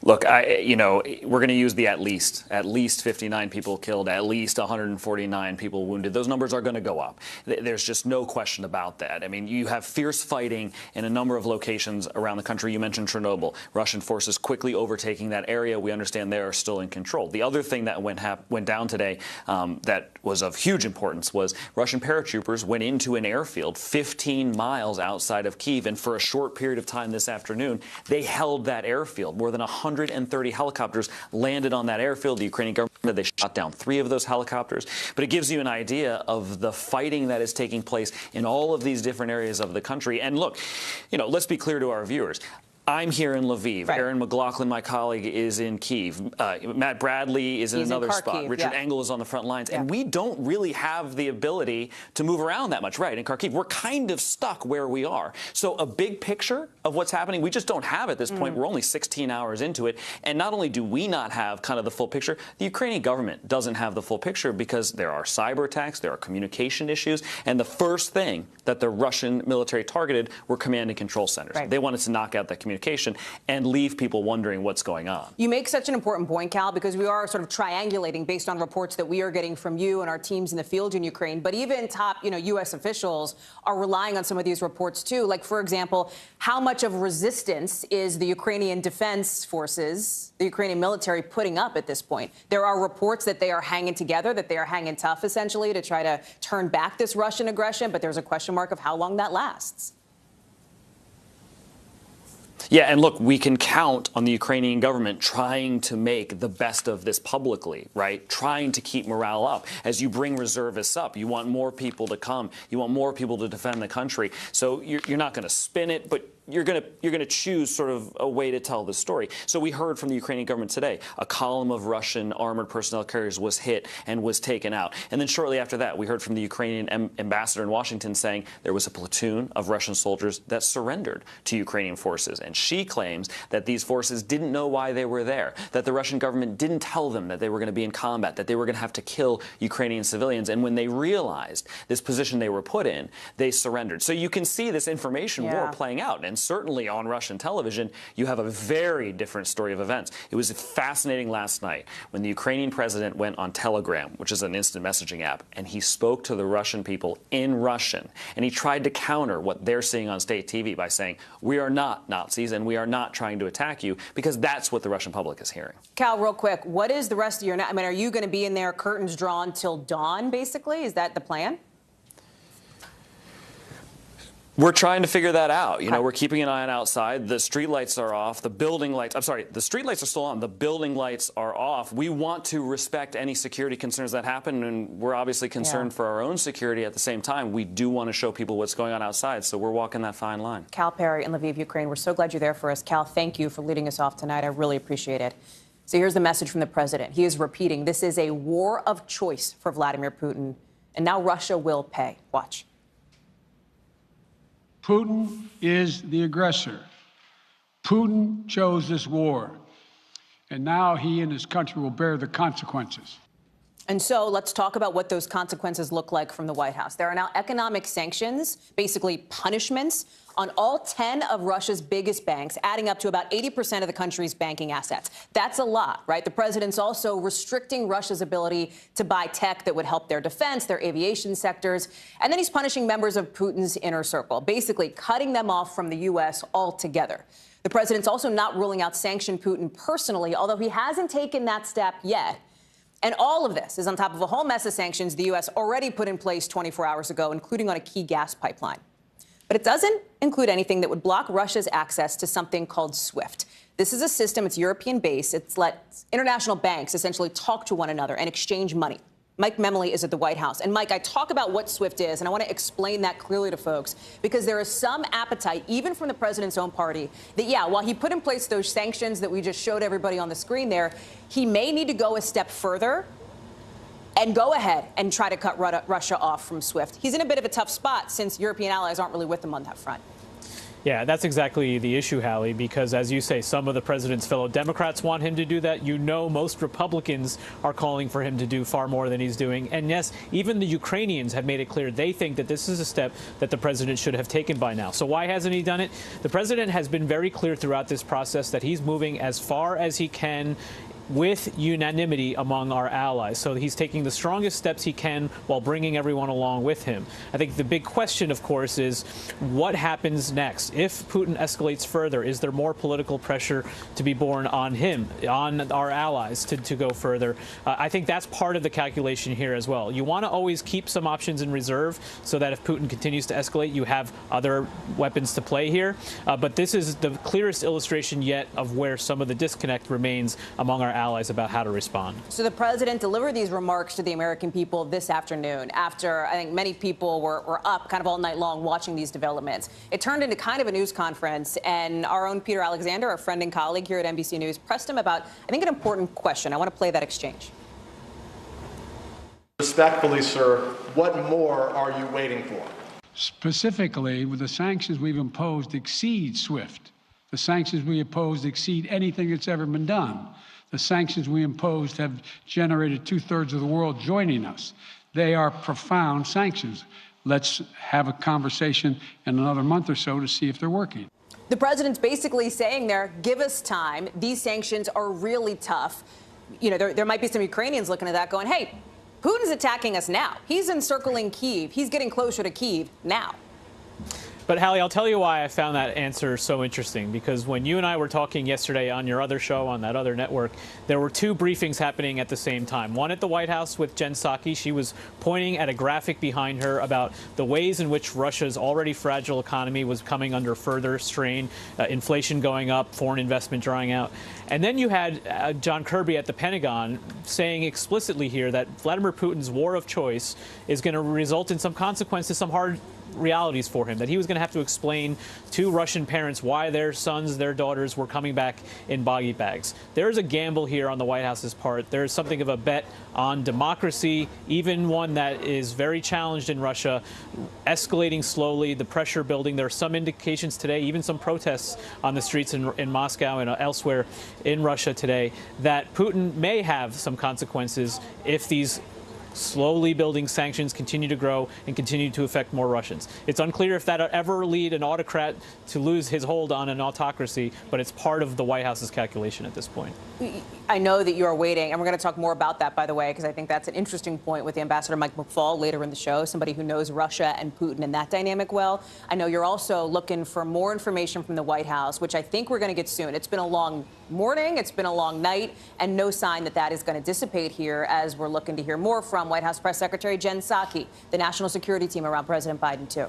Look, we're going to use the at least 59 people killed, at least 149 people wounded. Those numbers are going to go up. There's just no question about that. I mean, you have fierce fighting in a number of locations around the country. You mentioned Chernobyl. Russian forces quickly overtaking that area. We understand they are still in control. The other thing that went down today that was of huge importance was Russian paratroopers went into an airfield 15 miles outside of Kyiv, and for a short period of time this afternoon, they held that airfield. More than 100 130 helicopters landed on that airfield. The Ukrainian government, they shot down 3 of those helicopters. But it gives you an idea of the fighting that is taking place in all of these different areas of the country. And look, you know, let's be clear to our viewers. I'm here in Lviv. Right. Aaron McLaughlin, my colleague, is in Kyiv. Matt Bradley is in another spot. Richard Engel is on the front lines. And we don't really have the ability to move around that much, right? In Kharkiv, we're kind of stuck where we are. So a big picture of what's happening, we just don't have at this point. We're only 16 hours into it. And not only do we not have kind of the full picture, the Ukrainian government doesn't have the full picture because there are cyber attacks, there are communication issues. And the first thing that the Russian military targeted were command and control centers. Right. They wanted to knock out that communication and leave people wondering what's going on. You make such an important point, Cal, because we are sort of triangulating based on reports that we are getting from you and our teams in the field in Ukraine. But even top, U.S. officials are relying on some of these reports, too. Like, for example, how much of resistance is the Ukrainian defense forces, the Ukrainian military, putting up at this point? There are reports that they are hanging together, that they are hanging tough, essentially, to try to turn back this Russian aggression. But there's a question mark of how long that lasts. Yeah, and look, we can count on the Ukrainian government trying to make the best of this publicly, right? Trying to keep morale up. As you bring reservists up, you want more people to come. You want more people to defend the country. So you're not going to spin it, but you're going to choose sort of a way to tell the story. So we heard from the Ukrainian government today, a column of Russian armored personnel carriers was hit and was taken out. And then shortly after that, we heard from the Ukrainian ambassador in Washington saying there was a platoon of Russian soldiers that surrendered to Ukrainian forces. And she claims that these forces didn't know why they were there, that the Russian government didn't tell them that they were going to be in combat, that they were going to have to kill Ukrainian civilians. And when they realized this position they were put in, they surrendered. So you can see this information war playing out. And certainly on Russian television, you have a very different story of events. It was fascinating last night when the Ukrainian president went on Telegram, which is an instant messaging app, and he spoke to the Russian people in Russian. And he tried to counter what they're seeing on state TV by saying, we are not Nazis and we are not trying to attack you, because that's what the Russian public is hearing. Cal, real quick, what is the rest of your night? I mean, are you going to be in there, curtains drawn till dawn, basically? Is that the plan? We're trying to figure that out. You know, we're keeping an eye on outside. The street lights are off. The building lights, I'm sorry, the street lights are still on. The building lights are off. We want to respect any security concerns that happen, and we're obviously concerned for our own security at the same time. We do want to show people what's going on outside, so we're walking that fine line. Cal Perry in Lviv, Ukraine. We're so glad you're there for us. Cal, thank you for leading us off tonight. I really appreciate it. So here's the message from the president. He is repeating, this is a war of choice for Vladimir Putin, and now Russia will pay. Watch. Putin is the aggressor. Putin chose this war, and now he and his country will bear the consequences. And so let's talk about what those consequences look like from the White House. There are now economic sanctions, basically punishments, on all 10 of Russia's biggest banks, adding up to about 80% of the country's banking assets. That's a lot, right? The president's also restricting Russia's ability to buy tech that would help their defense, their aviation sectors. And then he's punishing members of Putin's inner circle, basically cutting them off from the U.S. altogether. The president's also not ruling out sanction Putin personally, although he hasn't taken that step yet. And all of this is on top of a whole mess of sanctions the U.S. already put in place 24 hours ago, including on a key gas pipeline. But it doesn't include anything that would block Russia's access to something called SWIFT. This is a system, it's European-based. It's let international banks essentially talk to one another and exchange money. Mike Memley is at the White House. And Mike, I talk about what SWIFT is, and I want to explain that clearly to folks, because there is some appetite, even from the president's own party, that, yeah, while he put in place those sanctions that we just showed everybody on the screen there, he may need to go a step further and go ahead and try to cut Russia off from SWIFT. He's in a bit of a tough spot since European allies aren't really with him on that front. Yeah, that's exactly the issue, Hallie, because as you say, some of the president's fellow Democrats want him to do that. You know, most Republicans are calling for him to do far more than he's doing. And yes, even the Ukrainians have made it clear they think that this is a step that the president should have taken by now. So why hasn't he done it? The president has been very clear throughout this process that he's moving as far as he can with unanimity among our allies. So he's taking the strongest steps he can while bringing everyone along with him. I think the big question, of course, is what happens next? If Putin escalates further, is there more political pressure to be borne on him, on our allies to go further? I think that's part of the calculation here as well. You want to always keep some options in reserve so that if Putin continues to escalate, you have other weapons to play here. But this is the clearest illustration yet of where some of the disconnect remains among our allies about how to respond. So the president delivered these remarks to the American people this afternoon after I think many people were up kind of all night long watching these developments. It turned into kind of a news conference, and our own Peter Alexander, our friend and colleague here at NBC News, pressed him about, I think, an important question. I want to play that exchange. Respectfully, sir, what more are you waiting for? Specifically, with the sanctions we've imposed exceed SWIFT. The sanctions we imposed exceed anything that's ever been done. The sanctions we imposed have generated 2/3 of the world joining us. They are profound sanctions. Let's have a conversation in another month or so to see if they're working. The president's basically saying there, give us time. These sanctions are really tough. You know, there might be some Ukrainians looking at that going, hey, Putin's attacking us now. He's encircling Kyiv. He's getting closer to Kyiv now. But, Hallie, I'll tell you why I found that answer so interesting, because when you and I were talking yesterday on your other show on that other network, there were two briefings happening at the same time. One at the White House with Jen Psaki. She was pointing at a graphic behind her about the ways in which Russia's already fragile economy was coming under further strain, inflation going up, foreign investment drying out. And then you had John Kirby at the Pentagon saying explicitly here that Vladimir Putin's war of choice is going to result in some consequences, some hard realities for him, that he was going to have to explain to Russian parents why their sons, their daughters were coming back in boggy bags. There's a gamble here on the White House's part. There's something of a bet on democracy, even one that is very challenged in Russia, escalating slowly, the pressure building. There are some indications today, even some protests on the streets in Moscow and elsewhere in Russia today, that Putin may have some consequences if these slowly building sanctions continue to grow and continue to affect more Russians. It's unclear if that'll ever lead an autocrat to lose his hold on an autocracy, but it's part of the White House's calculation at this point. I know that you are waiting, and we're going to talk more about that, by the way, because I think that's an interesting point with the Ambassador Mike McFaul later in the show, somebody who knows Russia and Putin and that dynamic well. I know you're also looking for more information from the White House, which I think we're going to get soon. It's been a long morning, it's been a long night, and no sign that that is going to dissipate here as we're looking to hear more from White House Press Secretary Jen Psaki, the national security team around President Biden, too.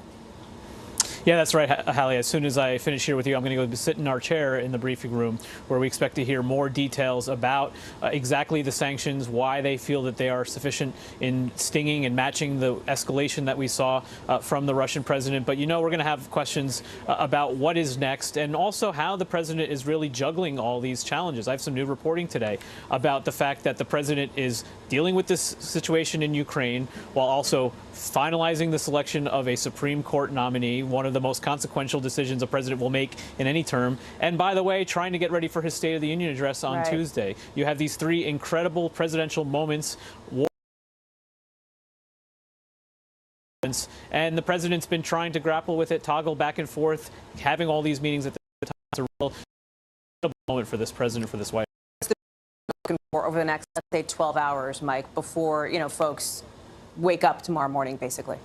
Yeah, that's right, Hallie. As soon as I finish here with you, I'm going to go sit in our chair in the briefing room where we expect to hear more details about exactly the sanctions, why they feel that they are sufficient in stinging and matching the escalation that we saw from the Russian president. But, you know, we're going to have questions about what is next and also how the president is really juggling all these challenges. I have some new reporting today about the fact that the president is dealing with this situation in Ukraine while also finalizing the selection of a Supreme Court nominee, one of the most consequential decisions a president will make in any term. And by the way, trying to get ready for his State of the Union address on Tuesday. You have these three incredible presidential moments. And the president's been trying to grapple with it, toggle back and forth, having all these meetings at the time. It's a real moment for this president, for this White House. Over the next, let's say, 12 hours, Mike, before, you know, folks wake up tomorrow morning, basically.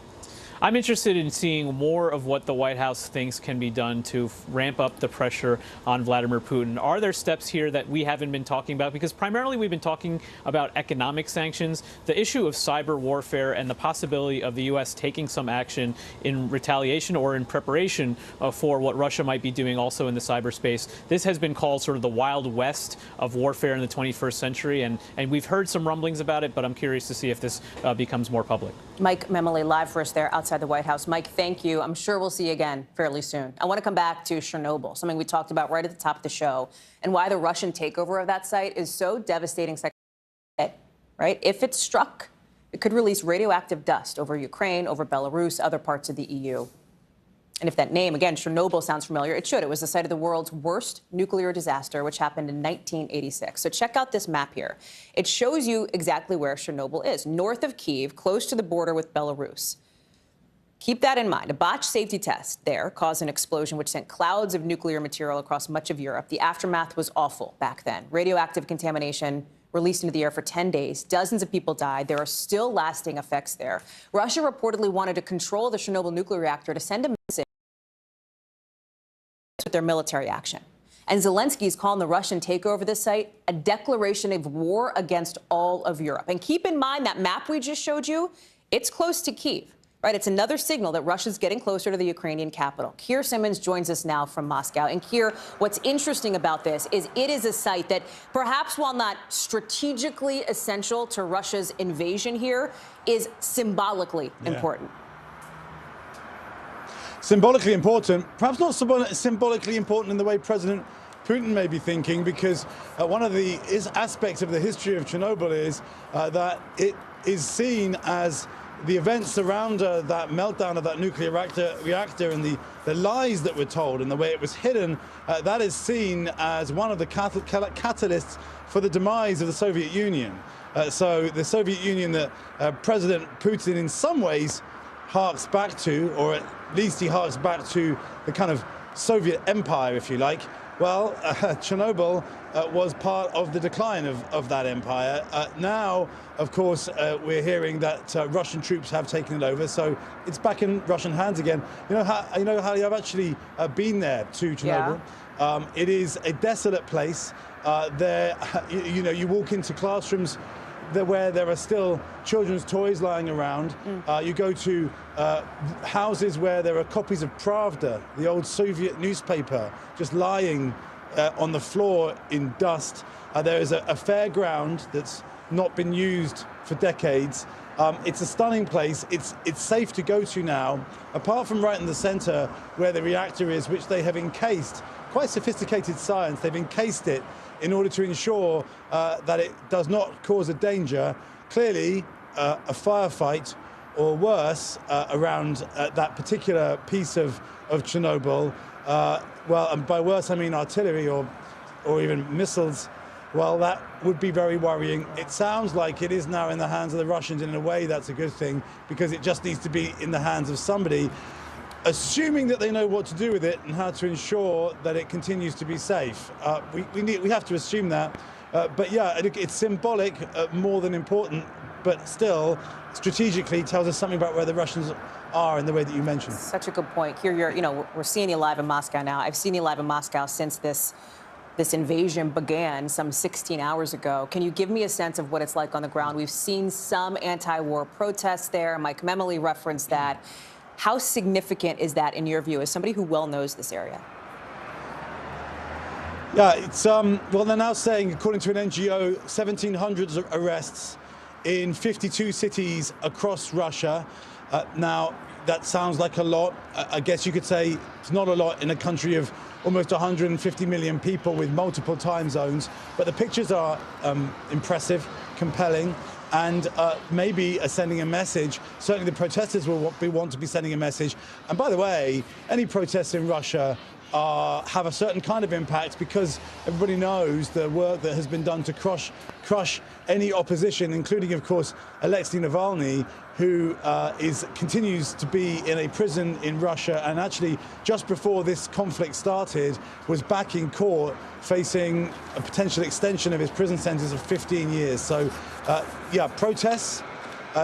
I'm interested in seeing more of what the White House thinks can be done to ramp up the pressure on Vladimir Putin. Are there steps here that we haven't been talking about? Because primarily we've been talking about economic sanctions, the issue of cyber warfare, and the possibility of the U.S. taking some action in retaliation or in preparation for what Russia might be doing also in the cyberspace. This has been called sort of the Wild West of warfare in the 21st century, and we've heard some rumblings about it, but I'm curious to see if this becomes more public. Mike Memoli live for us there outside the White House. Mike, thank you. I'm sure we'll see you again fairly soon. I want to come back to Chernobyl, something we talked about right at the top of the show, and why the Russian takeover of that site is so devastating, right? If it struck, it could release radioactive dust over Ukraine, over Belarus, other parts of the EU. And if that name, again, Chernobyl sounds familiar, it should. It was the site of the world's worst nuclear disaster, which happened in 1986. So check out this map here. It shows you exactly where Chernobyl is, north of Kyiv, close to the border with Belarus. Keep that in mind. A botched safety test there caused an explosion which sent clouds of nuclear material across much of Europe. The aftermath was awful back then. Radioactive contamination released into the air for 10 days. Dozens of people died. There are still lasting effects there. Russia reportedly wanted to control the Chernobyl nuclear reactor to send a message with their military action. And Zelensky's calling the Russian takeover of this site a declaration of war against all of Europe. And keep in mind that map we just showed you, it's close to Kyiv. Right, it's another signal that Russia's getting closer to the Ukrainian capital. Keir Simmons joins us now from Moscow. And Keir, what's interesting about this is it is a site that perhaps while not strategically essential to Russia's invasion here, is symbolically important. Symbolically important, perhaps not symbolically important in the way President Putin may be thinking, because one of the aspects of the history of Chernobyl is that it is seen as the events around that meltdown of that nuclear reactor and the lies that were told and the way it was hidden, that is seen as one of the catalysts for the demise of the Soviet Union. So the Soviet Union that President Putin in some ways harks back to, or at least he harks back to the kind of Soviet empire, if you like. Well, Chernobyl was part of the decline of that empire. Now, of course, we're hearing that Russian troops have taken it over, so it's back in Russian hands again. You know, Hallie, I've actually been there to Chernobyl. Yeah. It is a desolate place. There, you walk into classrooms where there are still children's toys lying around. You go to houses where there are copies of Pravda, the old Soviet newspaper, just lying on the floor in dust. There is a fairground that's not been used for decades. It's a stunning place. It's safe to go to now, apart from right in the center where the reactor is, which they have encased. Quite sophisticated science. They've encased it in order to ensure that it does not cause a danger. Clearly, a firefight or worse around that particular piece of Chernobyl. Well, and by worse I mean artillery or even missiles. Well, that would be very worrying. It sounds like it is now in the hands of the Russians, and in a way that's a good thing, because it just needs to be in the hands of somebody, assuming that they know what to do with it and how to ensure that it continues to be safe. We have to assume that. But yeah, it's symbolic more than important, but still strategically tells us something about where the Russians are in the way that you mentioned. Such a good point. Here, we're seeing you live in Moscow now. I've seen you live in Moscow since this invasion began some 16 hours ago. Can you give me a sense of what it's like on the ground? We've seen some anti-war protests there. Mike Memoli referenced that. How significant is that in your view, as somebody who well knows this area? Yeah, it's well, they're now saying, according to an NGO, 1,700 arrests in 52 cities across Russia. Now, that sounds like a lot. I guess you could say it's not a lot in a country of almost 150 million people with multiple time zones. But the pictures are impressive, compelling, and maybe sending a message. Certainly the protesters will want to be sending a message. And by the way, any protests in Russia have a certain kind of impact, because everybody knows the work that has been done to crush any opposition, including, of course, Alexei Navalny, who continues to be in a prison in Russia, and actually just before this conflict started was back in court facing a potential extension of his prison sentence of 15 years. So, yeah, protests,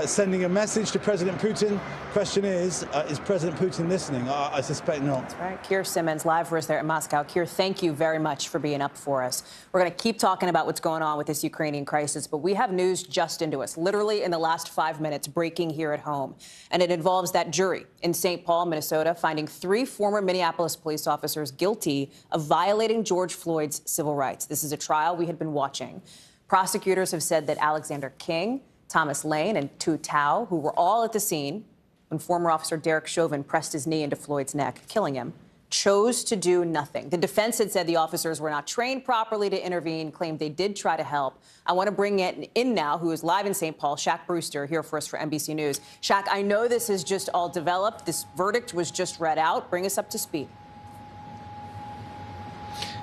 sending a message to President Putin. Question is President Putin listening? I suspect not. That's right. Keir Simmons, live for us there in Moscow. Keir, thank you very much for being up for us. We're going to keep talking about what's going on with this Ukrainian crisis, but we have news just into us, literally in the last 5 minutes, breaking here at home. And it involves that jury in St. Paul, Minnesota, finding 3 former Minneapolis police officers guilty of violating George Floyd's civil rights. This is a trial we had been watching. Prosecutors have said that Alexander King, Thomas Lane, and Tu Tao, who were all at the scene when former officer Derek Chauvin pressed his knee into Floyd's neck, killing him, chose to do nothing. The defense had said the officers were not trained properly to intervene, claimed they did try to help. I want to bring in now, who is live in St. Paul, Shaq Brewster, here for us for NBC News. Shaq, I know this has just all developed. This verdict was just read out. Bring us up to speed.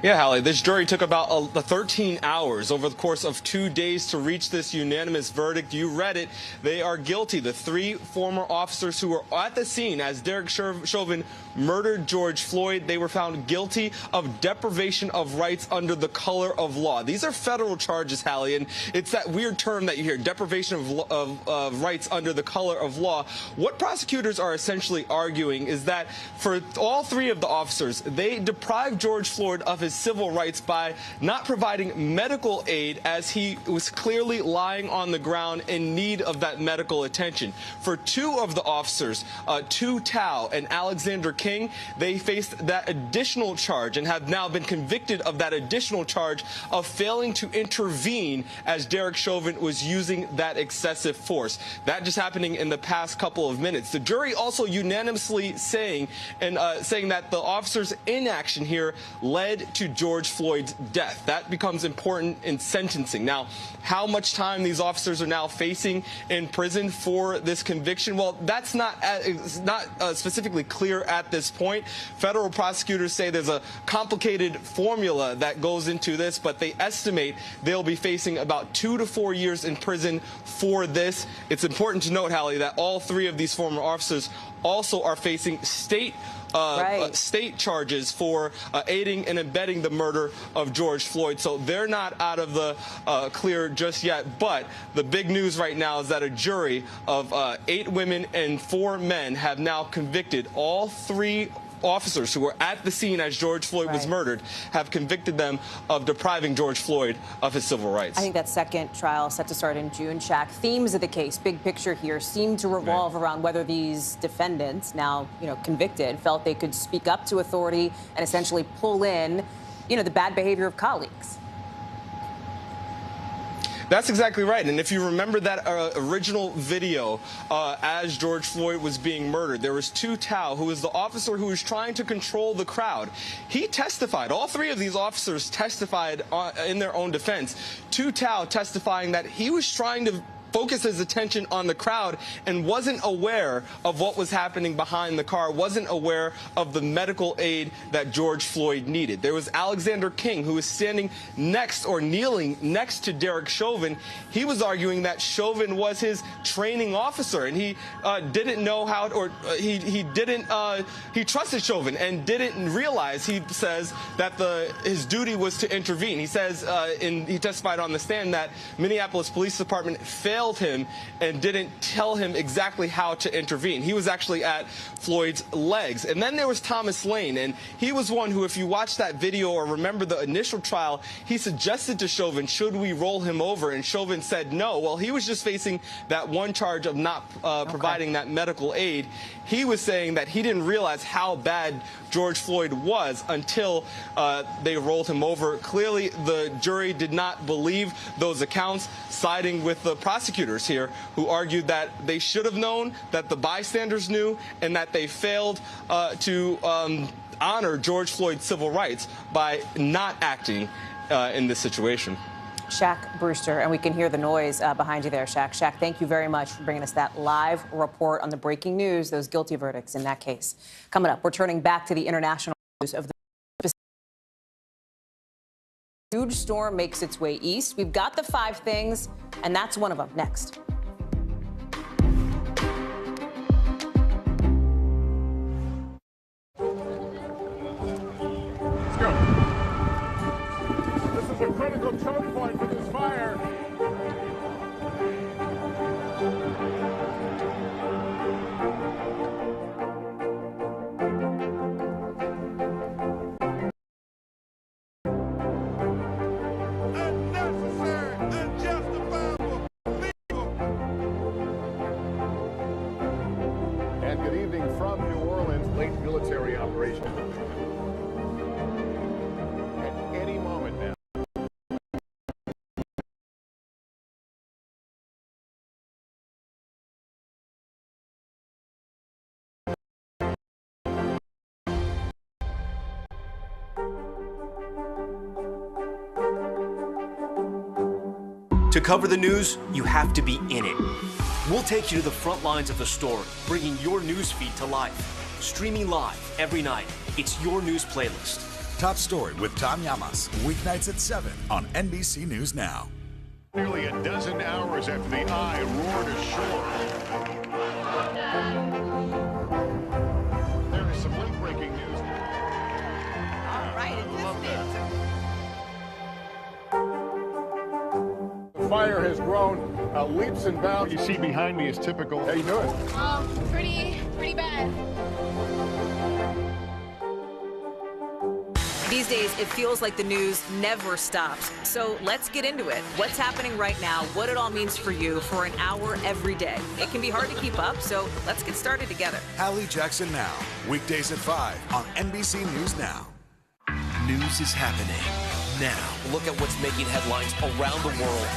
Yeah, Hallie, this jury took about 13 hours over the course of 2 days to reach this unanimous verdict. You read it. They are guilty. The three former officers who were at the scene as Derek Chauvin murdered George Floyd, they were found guilty of deprivation of rights under the color of law. These are federal charges, Hallie, and it's that weird term that you hear, deprivation of rights under the color of law. What prosecutors are essentially arguing is that for all three of the officers, they deprived George Floyd of his civil rights by not providing medical aid as he was clearly lying on the ground in need of that medical attention. For two of the officers, Tu Tao and Alexander King, they faced that additional charge and have now been convicted of that additional charge of failing to intervene as Derek Chauvin was using that excessive force. That just happening in the past couple of minutes. The jury also unanimously saying that the officers' inaction here led to George Floyd's death. That becomes important in sentencing. Now, how much time these officers are now facing in prison for this conviction, well, that's not specifically clear at this point. Federal prosecutors say there's a complicated formula that goes into this, but they estimate they'll be facing about 2 to 4 years in prison for this. It's important to note, Hallie, that all three of these former officers also are facing state charges for aiding and abetting the murder of George Floyd. So they're not out of the clear just yet. But the big news right now is that a jury of 8 women and 4 men have now convicted all 3 officers who were at the scene as George Floyd was murdered, have convicted them of depriving George Floyd of his civil rights. I think that second trial set to start in June. Shaq, themes of the case, big picture here, seem to revolve around whether these defendants, now convicted, felt they could speak up to authority and essentially pull in, the bad behavior of colleagues. That's exactly right. And if you remember that original video as George Floyd was being murdered, there was Tu Tao, who was the officer who was trying to control the crowd. He testified. All 3 of these officers testified in their own defense. Tu Tao testifying that he was trying to focus his attention on the crowd and wasn't aware of what was happening behind the car, wasn't aware of the medical aid that George Floyd needed. There was Alexander King, who was standing next or kneeling next to Derek Chauvin. He was arguing that Chauvin was his training officer, and he didn't know how, or he trusted Chauvin and didn't realize, he says, that his duty was to intervene. He says, he testified on the stand that Minneapolis Police Department failed him and didn't tell him exactly how to intervene. He was actually at Floyd's legs. And then there was Thomas Lane, and he was one who, if you watch that video or remember the initial trial, he suggested to Chauvin, should we roll him over? And Chauvin said no. Well, he was just facing that one charge of not providing that medical aid. He was saying that he didn't realize how bad George Floyd was until they rolled him over. Clearly, the jury did not believe those accounts, siding with the prosecutors here, who argued that they should have known, that the bystanders knew, and that they failed to honor George Floyd's civil rights by not acting in this situation. Shaq Brewster, and we can hear the noise behind you there, Shaq. Shaq, thank you very much for bringing us that live report on the breaking news, those guilty verdicts in that case. Coming up, we're turning back to the international news of the huge storm makes its way east. We've got the 5 things, and that's one of them. Next. Let's go. This is a critical choke point for this fire. And good evening from New Orleans, late military operation. At any moment now. To cover the news, you have to be in it. We'll take you to the front lines of the story, bringing your news feed to life. Streaming live every night. It's your news playlist. Top Story with Tom Llamas, weeknights at 7 on NBC News Now. Nearly a dozen hours after the eye roared ashore. There is some late-breaking news. All right, The fire has grown leaps and bounds. What you see behind me is typical. How you doing? Pretty bad. These days, it feels like the news never stops. So let's get into it. What's happening right now, what it all means for you for an hour every day. It can be hard to keep up, so let's get started together. Hallie Jackson Now, weekdays at 5 on NBC News Now. News is happening now. Look at what's making headlines around the world.